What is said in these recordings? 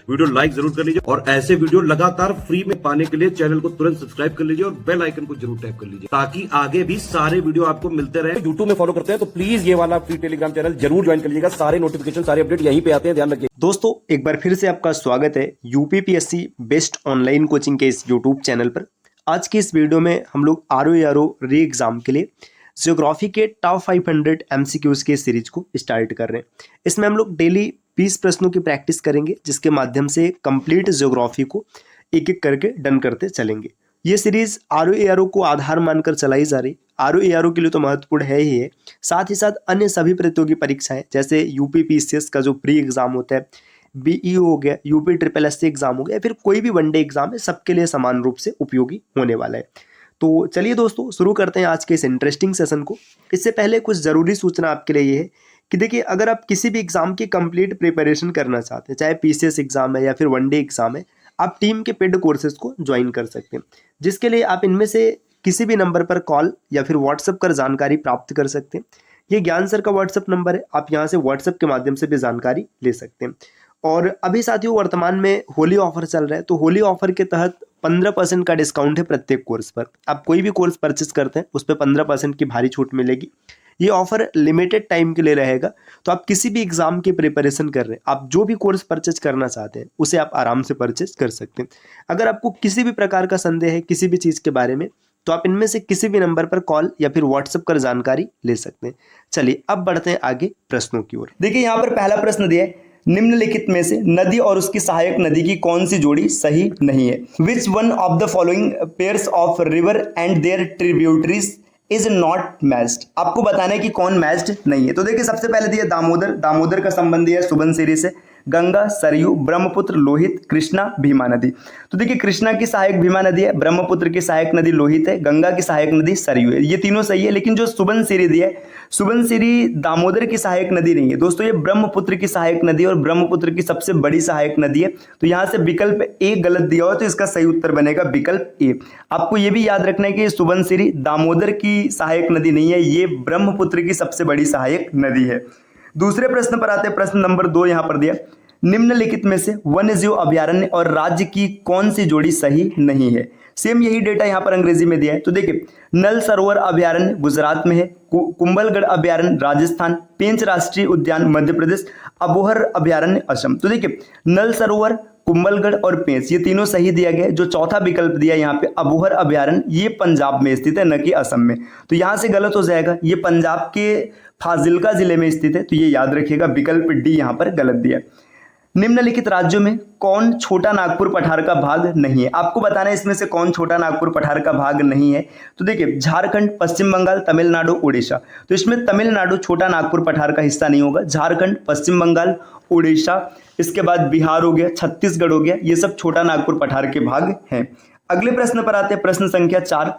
Video like जरूर कर लीजिए और ऐसे वीडियो लगातार फ्री में पाने के लिए चैनल को तुरंत सब्सक्राइब कर लीजिए और बेल आइकन को जरूर टैप कर लीजिए ताकि आगे भी सारे वीडियो आपको मिलते रहे। यूट्यूब में फॉलो करते हैं तो प्लीज ये वाला फ्री टेलीग्राम चैनल जरूर ज्वाइन कर लीजिएगा। सारे नोटिफिकेशन सारे अपडेट यहीं पे आते हैं, ध्यान रखिए। दोस्तों एक बार फिर से आपका स्वागत है यूपीपीएससी बेस्ट ऑनलाइन कोचिंग के इस यूट्यूब चैनल पर। आज की इस वीडियो में हम लोग ROARO री एग्जाम के लिए ज्योग्राफी के टॉप 500 MCQs के सीरीज को स्टार्ट कर रहे हैं। इसमें हम लोग डेली 20 प्रश्नों की प्रैक्टिस करेंगे जिसके माध्यम से कंप्लीट ज्योग्राफी को एक एक करके डन करते चलेंगे। ये सीरीज ROARO को आधार मानकर चलाई जा रही। ROARO के लिए तो महत्वपूर्ण है ही है, साथ ही साथ अन्य सभी प्रतियोगी परीक्षाएं जैसे यूपीपीसीएस का जो प्री एग्जाम होता है, BEO हो गया, UPSSC एग्जाम हो गया, फिर कोई भी वनडे एग्जाम है, सबके लिए समान रूप से उपयोगी होने वाला है। तो चलिए दोस्तों शुरू करते हैं आज के इस इंटरेस्टिंग सेशन को। इससे पहले कुछ ज़रूरी सूचना आपके लिए ये है कि देखिए, अगर आप किसी भी एग्जाम की कंप्लीट प्रिपरेशन करना चाहते हैं, चाहे PCS एग्जाम है या फिर वनडे एग्जाम है, आप टीम के पेड कोर्सेज को ज्वाइन कर सकते हैं, जिसके लिए आप इनमें से किसी भी नंबर पर कॉल या फिर व्हाट्सएप कर जानकारी प्राप्त कर सकते हैं। ये ज्ञान सर का व्हाट्सएप नंबर है, आप यहाँ से व्हाट्सएप के माध्यम से भी जानकारी ले सकते हैं। और अभी साथियों वर्तमान में होली ऑफर चल रहा है, तो होली ऑफर के तहत 15% का डिस्काउंट है प्रत्येक कोर्स पर। आप कोई भी कोर्स परचेस करते हैं उस पर 15% की भारी छूट मिलेगी। ये ऑफर लिमिटेड टाइम के लिए रहेगा, तो आप किसी भी एग्जाम की प्रिपरेशन कर रहे हैं, आप जो भी कोर्स परचेज करना चाहते हैं उसे आप आराम से परचेज कर सकते हैं। अगर आपको किसी भी प्रकार का संदेह है किसी भी चीज़ के बारे में, तो आप इनमें से किसी भी नंबर पर कॉल या फिर व्हाट्सएप कर जानकारी ले सकते हैं। चलिए अब बढ़ते हैं आगे प्रश्नों की ओर। देखिए यहाँ पर पहला प्रश्न दिया है, निम्नलिखित में से नदी और उसकी सहायक नदी की कौन सी जोड़ी सही नहीं है। Which one of the following pairs of river and their tributaries is not matched. आपको बताना है कि कौन मैच्ड नहीं है। तो देखिए सबसे पहले दिया दामोदर, दामोदर का संबंध है सुबनसिरी से, गंगा, सरयू, ब्रह्मपुत्र, लोहित, कृष्णा, भीमा नदी। तो देखिए कृष्णा की सहायक भीमा नदी है, ब्रह्मपुत्र की सहायक नदी लोहित है, गंगा की सहायक नदी सरयू है। ये तीनों सही है, लेकिन जो सुबनसिरी दिया है, सुबनसिरी दामोदर की सहायक नदी नहीं है दोस्तों, ये ब्रह्मपुत्र की सहायक नदी और ब्रह्मपुत्र की सबसे बड़ी सहायक नदी है। तो यहाँ से विकल्प ए गलत दिया हो, तो इसका सही उत्तर बनेगा विकल्प ए। आपको ये भी याद रखना है कि सुबनसिरी दामोदर की सहायक नदी नहीं है, ये ब्रह्मपुत्र की सबसे बड़ी सहायक नदी है। दूसरे प्रश्न पर आते हैं, प्रश्न नंबर 2 यहाँ पर दिया, निम्नलिखित में से वन्यजीव अभयारण्य और राज्य की कौन सी जोड़ी सही नहीं है। सेम यही डेटा यहाँ पर अंग्रेजी में दिया है। तो देखिए नल सरोवर अभयारण्य गुजरात में है, कुंभलगढ़ अभयारण्य राजस्थान, पेंच राष्ट्रीय उद्यान मध्य प्रदेश, अबोहर अभयारण्य असम। तो देखिए नल सरोवर, कुंभलगढ़ और पेंच ये तीनों सही दिया गया है। जो चौथा विकल्प दिया यहाँ पे अबोहर अभयारण्य, ये पंजाब में स्थित है, न कि असम में। तो यहाँ से गलत हो जाएगा, ये पंजाब के फाजिल्का जिले में स्थित है, तो ये याद रखिएगा विकल्प डी यहाँ पर गलत दिया है। निम्नलिखित राज्यों में कौन छोटा नागपुर पठार का भाग नहीं है। आपको बताना है इसमें से कौन छोटा नागपुर पठार का भाग नहीं है। तो देखिए झारखंड, पश्चिम बंगाल, तमिलनाडु, उड़ीसा। तो इसमें तमिलनाडु छोटा नागपुर पठार का हिस्सा नहीं होगा। झारखंड, पश्चिम बंगाल, उड़ीसा, इसके बाद बिहार हो गया, छत्तीसगढ़ हो गया, ये सब छोटा नागपुर पठार के भाग हैं। अगले प्रश्न पर आते हैं, प्रश्न संख्या 4,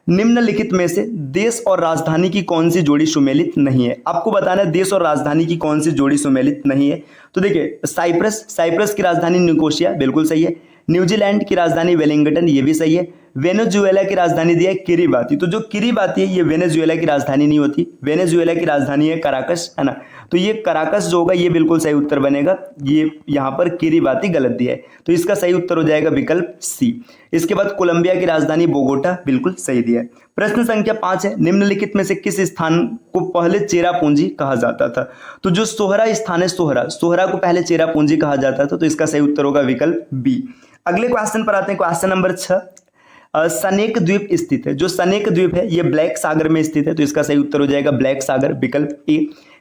निम्नलिखित में से देश और राजधानी की कौन सी जोड़ी सुमेलित नहीं है। आपको बताना है देश और राजधानी की कौन सी जोड़ी सुमेलित नहीं है। तो देखिए साइप्रस, साइप्रस की राजधानी निकोसिया, बिल्कुल सही है। न्यूजीलैंड की राजधानी वेलिंगटन, ये भी सही है। वेनेजुएला की राजधानी दिया है किरिबाती। तो जो किरिबाती है ये वेनेजुएला की राजधानी नहीं होती, वेनेजुएला की राजधानी है कराकस, है ना। तो ये कराकस जो होगा ये बिल्कुल सही उत्तर बनेगा। ये यहाँ पर किरिबाती गलत दिया है, तो इसका सही उत्तर हो जाएगा विकल्प सी। इसके बाद कोलंबिया की राजधानी बोगोटा, बिल्कुल सही दिया है। प्रश्न संख्या 5 है, निम्नलिखित में से किस स्थान को पहले चेरापूंजी कहा जाता था। तो जो सोहरा स्थान है, सोहरा, सोहरा को पहले चेरापूंजी कहा जाता था, तो इसका सही उत्तर होगा विकल्प बी। अगले क्वेश्चन पर आते हैं, क्वेश्चन नंबर 6, सनेक द्वीप स्थित है। जो सनेक द्वीप है ये ब्लैक सागर में स्थित है, तो इसका सही उत्तर हो जाएगा ब्लैक सागर, विकल्प ए।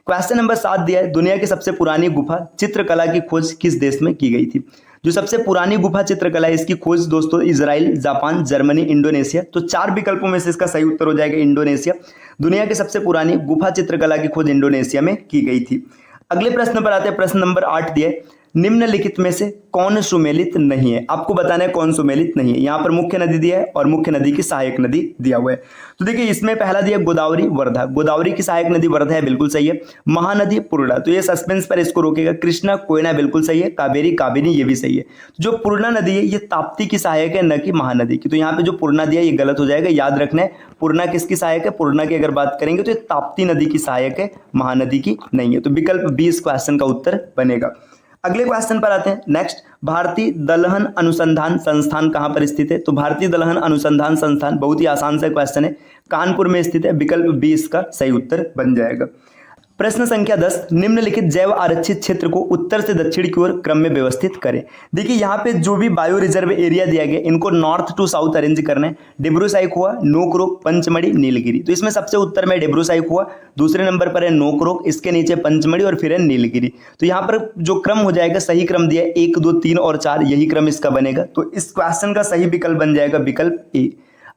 क्वेश्चन नंबर 7 दिया है, दुनिया की सबसे पुरानी गुफा चित्रकला की खोज किस देश में की गई थी। जो सबसे पुरानी गुफा चित्रकला है इसकी खोज दोस्तों इजराइल, जापान, जर्मनी, इंडोनेशिया। तो 4 विकल्पों में से इसका सही उत्तर हो जाएगा इंडोनेशिया। दुनिया की सबसे पुरानी गुफा चित्रकला की खोज इंडोनेशिया में की गई थी। अगले प्रश्न पर आते हैं, प्रश्न नंबर 8 दिया है, निम्नलिखित में से कौन सुमेलित नहीं है। आपको बताना है कौन सुमेलित नहीं है। यहाँ पर मुख्य नदी दिया है और मुख्य नदी की सहायक नदी दिया हुआ है। तो देखिए इसमें पहला दिया गोदावरी, वर्धा, गोदावरी की सहायक नदी वर्धा है, बिल्कुल सही है। महानदी पूर्णा, तो ये सस्पेंस पर इसको रोकेगा। कृष्णा, कोयना, बिल्कुल सही है। कावेरी, काबिनी, ये भी सही है। जो पूर्णा नदी है ये ताप्ती की सहायक है, न कि महानदी की। तो यहाँ पे जो पूर्णा दिया ये गलत हो जाएगा, याद रखना है। पूर्णा किसकी सहायक है, पूर्णा की अगर बात करेंगे तो ये ताप्ती नदी की सहायक है, महानदी की नहीं है। तो विकल्प 20 क्वेश्चन का उत्तर बनेगा। अगले क्वेश्चन पर आते हैं। नेक्स्ट, भारतीय दलहन अनुसंधान संस्थान कहाँ पर स्थित है? तो भारतीय दलहन अनुसंधान संस्थान बहुत ही आसान सा क्वेश्चन है, कानपुर में स्थित है। विकल्प बी इसका सही उत्तर बन जाएगा। प्रश्न संख्या 10, निम्नलिखित जैव आरक्षित क्षेत्र को उत्तर से दक्षिण की ओर क्रम में व्यवस्थित करें। देखिए यहाँ पे जो भी बायो रिजर्व एरिया दिया गया इनको नॉर्थ टू साउथ अरेंज करना है। डिब्रू साइखोवा, नोकरोक, पंचमढ़ी, नीलगिरी। तो इसमें सबसे उत्तर में डिब्रू साइखोवा, दूसरे नंबर पर है नोकरोक, इसके नीचे पंचमढ़ी और फिर है नीलगिरी। तो यहाँ पर जो क्रम हो जाएगा, सही क्रम दिया है 1, 2, 3 और 4, यही क्रम इसका बनेगा। तो इस क्वेश्चन का सही विकल्प बन जाएगा विकल्प ए।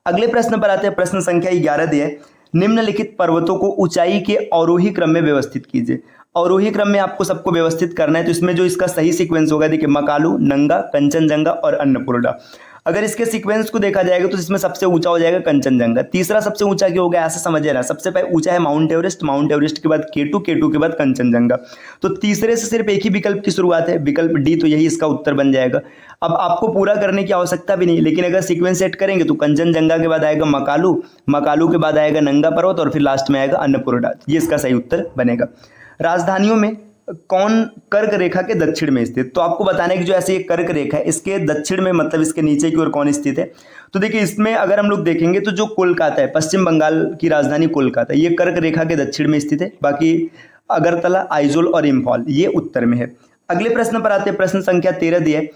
अगले प्रश्न पर आते हैं। प्रश्न संख्या 11 दिया है, निम्नलिखित पर्वतों को ऊंचाई के अवरोही क्रम में व्यवस्थित कीजिए। अवरोही क्रम में आपको सबको व्यवस्थित करना है। तो इसमें जो इसका सही सीक्वेंस होगा, देखिए मकालू, नंगा, कंचनजंगा और अन्नपूर्णा। अगर इसके सीक्वेंस को देखा जाएगा तो इसमें सबसे ऊंचा हो जाएगा कंचनजंगा। तीसरा सबसे ऊंचा क्या हो गया, ऐसा समझिए ना। सबसे पहले ऊंचा है माउंट एवरेस्ट, माउंट एवरेस्ट के बाद K2, K2 के बाद कंचनजंगा। तो तीसरे से सिर्फ एक ही विकल्प की शुरुआत है, विकल्प डी। तो यही इसका उत्तर बन जाएगा। अब आपको पूरा करने की आवश्यकता भी नहीं, लेकिन अगर सीक्वेंस सेट करेंगे तो कंचनजंगा के बाद आएगा मकालू, मकालू के बाद आएगा नंगा पर्वत और फिर लास्ट में आएगा अन्नपूर्णा। ये इसका सही उत्तर बनेगा। राजधानियों में कौन कर्क रेखा के दक्षिण में स्थित? तो आपको बताना है कि जो ऐसे एक कर्क रेखा है, इसके दक्षिण में मतलब इसके नीचे की ओर कौन स्थित है? तो देखिए इसमें अगर हम लोग देखेंगे तो जो कोलकाता है, पश्चिम बंगाल की राजधानी कोलकाता, ये कर्क रेखा के दक्षिण में स्थित है। बाकी अगरतला, आइजोल और इम्फॉल ये उत्तर में है। अगले प्रश्न पर आते हैं। प्रश्न संख्या 13 दिया है,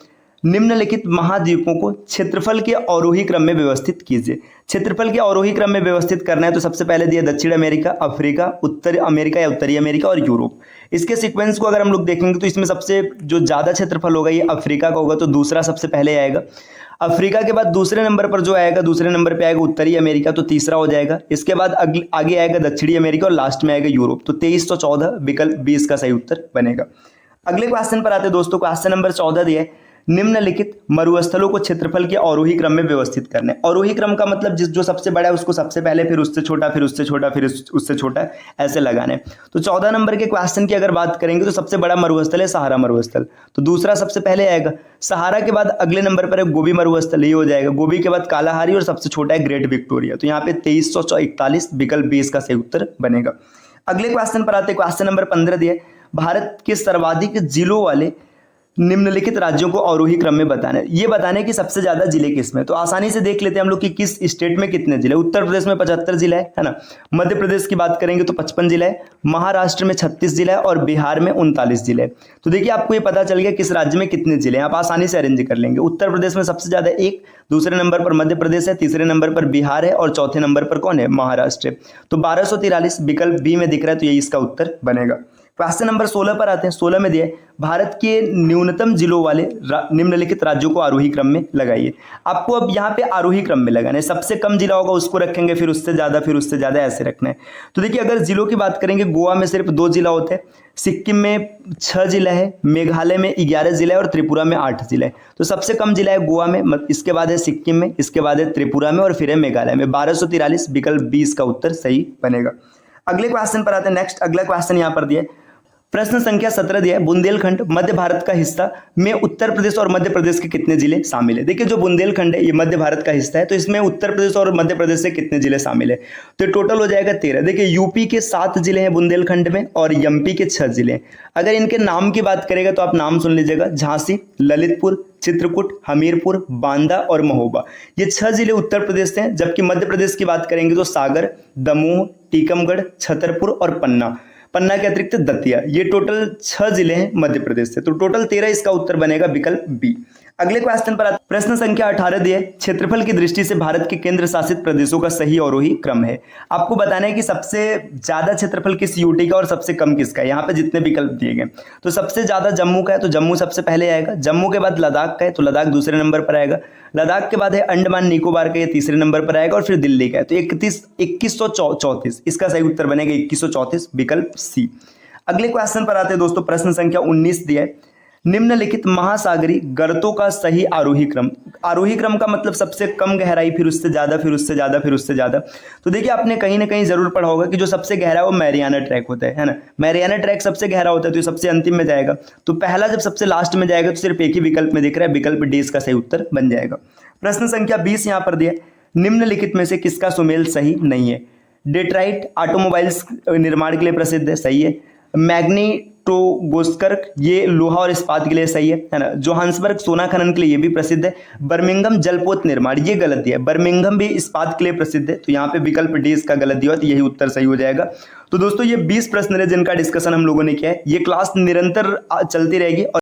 निम्नलिखित महाद्वीपों को क्षेत्रफल के अवरोही क्रम में व्यवस्थित कीजिए। क्षेत्रफल के अवरोही क्रम में व्यवस्थित करना है तो सबसे पहले दिया दक्षिण अमेरिका, अफ्रीका, उत्तर अमेरिका या उत्तरी अमेरिका और यूरोप। इसके सीक्वेंस को अगर हम लोग देखेंगे तो इसमें सबसे जो ज़्यादा क्षेत्रफल होगा ये अफ्रीका का होगा, तो दूसरा सबसे पहले आएगा। अफ्रीका के बाद दूसरे नंबर पर जो आएगा, दूसरे नंबर पे आएगा उत्तरी अमेरिका, तो तीसरा हो जाएगा। इसके बाद आगे आएगा दक्षिणी अमेरिका और लास्ट में आएगा यूरोप। तो 2314 विकल्प 20 का सही उत्तर बनेगा। अगले क्वेश्चन पर आते हैं दोस्तों। क्वेश्चन नंबर 14 दिया है, निम्नलिखित मरुस्थलों को क्षेत्रफल के अवरोही क्रम में व्यवस्थित करना है। अवरोही क्रम का मतलब जो सबसे बड़ा है उसको सबसे पहले, फिर उससे छोटा, फिर उससे छोटा, फिर उससे छोटा, ऐसे लगाना है। तो 14 नंबर के क्वेश्चन की अगर बात करेंगे तो सबसे बड़ा मरुस्थल है सहारा मरुस्थल, तो दूसरा सबसे पहले आएगा। सहारा के बाद अगले नंबर पर है गोबी मरुस्थल, ये हो जाएगा। गोबी के बाद कालाहारी और सबसे छोटा है ग्रेट विक्टोरिया। तो यहाँ पे 2341 विकल्प 20 का सही उत्तर बनेगा। अगले क्वेश्चन पर आते हैं। क्वेश्चन नंबर 15 दिया है, भारत के सर्वाधिक जिलों वाले निम्नलिखित राज्यों को अवरोही क्रम में बताना है। ये बताने कि सबसे ज्यादा जिले किसमें, तो आसानी से देख लेते हैं हम लोग कि किस स्टेट में कितने जिले। उत्तर प्रदेश में 75 जिला है ना। मध्य प्रदेश की बात करेंगे तो 55 जिला है। महाराष्ट्र में 36 जिला है और बिहार में 39 जिले है। तो देखिए आपको ये पता चल गया किस राज्य में कितने जिले हैं, आप आसानी से अरेंज कर लेंगे। उत्तर प्रदेश में सबसे ज्यादा 1, दूसरे नंबर पर मध्य प्रदेश है, तीसरे नंबर पर बिहार है और चौथे नंबर पर कौन है, महाराष्ट्र है। तो 1243 विकल्प बी में दिख रहा है, तो यही इसका उत्तर बनेगा। क्वेश्चन नंबर 16 पर आते हैं। 16 में दिया है, भारत के न्यूनतम जिलों वाले निम्नलिखित राज्यों को आरोही क्रम में लगाइए। आपको अब यहाँ पे आरोही क्रम में लगाना है। सबसे कम जिला होगा उसको रखेंगे, फिर उससे ज्यादा, फिर उससे ज्यादा, ऐसे रखना है। तो देखिए अगर जिलों की बात करेंगे, गोवा में सिर्फ 2 जिला होते हैं, सिक्किम में 6 जिला है, मेघालय में 11 जिला है और त्रिपुरा में 8 जिला है। तो सबसे कम जिला है गोवा में, इसके बाद है सिक्किम में, इसके बाद है त्रिपुरा में और फिर है मेघालय में। 1243 विकल्प 20 का उत्तर सही बनेगा। अगले क्वेश्चन पर आते हैं। नेक्स्ट अगला क्वेश्चन यहाँ पर दिया है, प्रश्न संख्या 17 दिया है, बुंदेलखंड मध्य भारत का हिस्सा में उत्तर प्रदेश और मध्य प्रदेश के कितने जिले शामिल है। देखिए जो बुंदेलखंड है ये मध्य भारत का हिस्सा है, तो इसमें उत्तर प्रदेश और मध्य प्रदेश से कितने जिले शामिल है, तो टोटल हो जाएगा 13। देखिए यूपी के 7 जिले हैं बुंदेलखंड में और एमपी के 6 जिले हैं। अगर इनके नाम की बात करेगा तो आप नाम सुन लीजिएगा, झांसी, ललितपुर, चित्रकूट, हमीरपुर, बांदा और महोबा, ये 6 जिले उत्तर प्रदेश से हैं। जबकि मध्य प्रदेश की बात करेंगे तो सागर, दमोह, टीकमगढ़, छतरपुर और पन्ना के अतिरिक्त दतिया, ये टोटल 6 जिले हैं मध्य प्रदेश से। तो टोटल 13 इसका उत्तर बनेगा विकल्प बी। अगले क्वेश्चन पर प्रश्न संख्या 18 दिए, क्षेत्रफल की दृष्टि से भारत के केंद्र शासित प्रदेशों का सही अवरोही क्रम है। आपको बताना है कि सबसे ज्यादा क्षेत्रफल किस यूटी का और सबसे कम किसका है। यहाँ पे जितने विकल्प दिए गए तो सबसे ज्यादा जम्मू का है, तो जम्मू सबसे पहले आएगा। जम्मू के बाद लद्दाख का है, तो लद्दाख दूसरे नंबर पर आएगा। लद्दाख के बाद है अंडमान निकोबार का, ये तीसरे नंबर पर आएगा और फिर दिल्ली का है। तो 2134 इसका सही उत्तर बनेगा 2134 विकल्प सी। अगले क्वेश्चन पर आते हैं दोस्तों। प्रश्न संख्या 19 दिया है, निम्नलिखित महासागरीय गर्तों का सही आरोही क्रम। आरोही क्रम का मतलब सबसे कम गहराई, फिर उससे ज्यादा, फिर उससे ज्यादा, फिर उससे ज्यादा। तो देखिए आपने कहीं ना कहीं जरूर पढ़ा होगा कि जो सबसे गहरा वो मैरियाना ट्रैक होता है ना। मैरियाना ट्रैक सबसे गहरा होता है, तो ये सबसे अंतिम में जाएगा। तो पहला जब सबसे लास्ट में जाएगा तो सिर्फ एक ही विकल्प में दिख रहा है, विकल्प डी इसका सही उत्तर बन जाएगा। प्रश्न संख्या 20 यहाँ पर दिया, निम्नलिखित में से किसका सुमेल सही नहीं है। डेट्राइट ऑटोमोबाइल्स निर्माण के लिए प्रसिद्ध है, सही है। मैग्नीटोनिक स्ट्रोगोस्कर्क ये लोहा और इस्पात के लिए सही है ना। जोहान्सबर्ग सोना खनन के लिए ये भी प्रसिद्ध है। बर्मिंघम जलपोत निर्माण ये गलत दिया है, बर्मिंघम भी इस्पात के लिए प्रसिद्ध है, तो यहाँ पे विकल्प डी इसका गलत दिया तो यही उत्तर सही हो जाएगा। तो दोस्तों ये 20 प्रश्न है जिनका डिस्कशन हम लोगों ने किया है। ये क्लास निरंतर चलती रहेगी और